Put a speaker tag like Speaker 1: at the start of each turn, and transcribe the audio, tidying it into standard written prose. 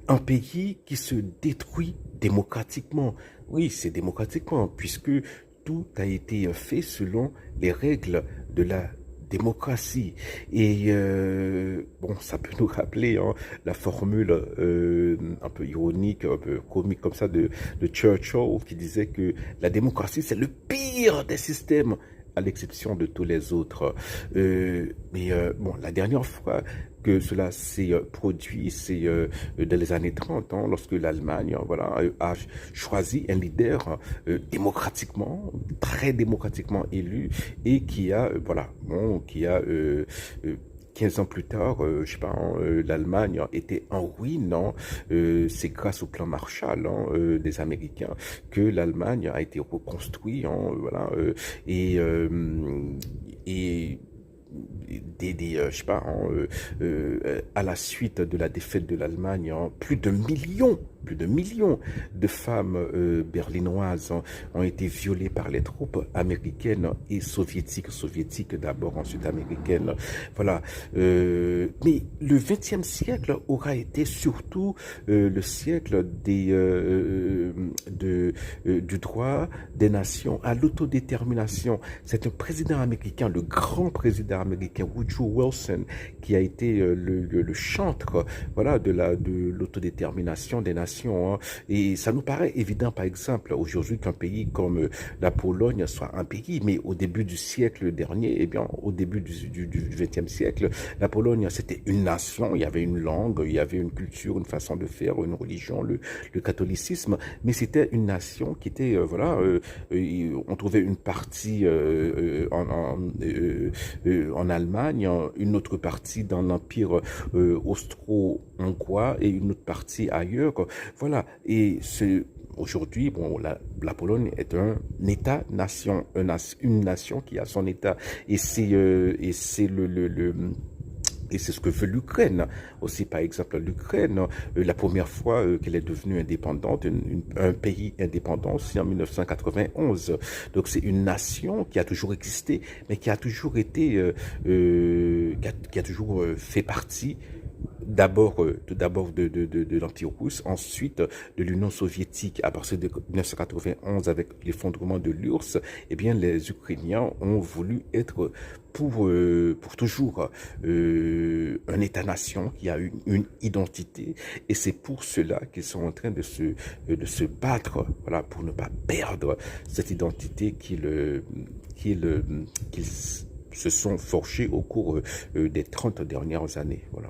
Speaker 1: Un pays qui se détruit démocratiquement. Oui, c'est démocratiquement, puisque tout a été fait selon les règles de la démocratie. Et bon, ça peut nous rappeler hein, la formule un peu ironique, un peu comique comme ça de Churchill qui disait que la démocratie c'est le pire des systèmes à l'exception de tous les autres. Bon, la dernière fois que cela s'est produit, c'est dans les années 30, hein, lorsque l'Allemagne voilà, a choisi un leader démocratiquement, très démocratiquement élu, et qui a, voilà, bon, qui a 15 ans plus tard, je sais pas, hein, l'Allemagne était en ruine. Hein, c'est grâce au plan Marshall hein, des Américains que l'Allemagne a été reconstruite. Hein, voilà, et je sais pas, hein, à la suite de la défaite de l'Allemagne, hein, plus de millions de femmes berlinoises hein, ont été violées par les troupes américaines et soviétiques d'abord, ensuite américaines. Voilà. Mais le XXe siècle aura été surtout le siècle du droit des nations à l'autodétermination. C'est un président américain, le grand président américain Woodrow Wilson, qui a été le chantre voilà, de l'autodétermination des nations. Hein. Et ça nous paraît évident, par exemple, aujourd'hui qu'un pays comme la Pologne soit un pays, mais au début du siècle dernier, eh bien, au début du XXe siècle, la Pologne, c'était une nation, il y avait une langue, il y avait une culture, une façon de faire, une religion, le catholicisme, mais c'était une nation qui était, on trouvait une partie en Allemagne, une autre partie dans l'Empire austro-hongrois et une autre partie ailleurs. Voilà, et aujourd'hui, bon, la Pologne est un État-nation, une nation qui a son État, et c'est et c'est ce que veut l'Ukraine. Aussi, par exemple, l'Ukraine, la première fois qu'elle est devenue indépendante, un pays indépendant, c'est en 1991. Donc, c'est une nation qui a toujours existé, mais qui a toujours été, qui a toujours fait partie tout d'abord de l'Empire russe, ensuite de l'Union soviétique. À partir de 1991, avec l'effondrement de l'URSS, eh bien, les Ukrainiens ont voulu être pour toujours un État-nation qui a une identité, et c'est pour cela qu'ils sont en train de se battre, voilà, pour ne pas perdre cette identité qu'ils se sont forgés au cours des 30 dernières années. Voilà.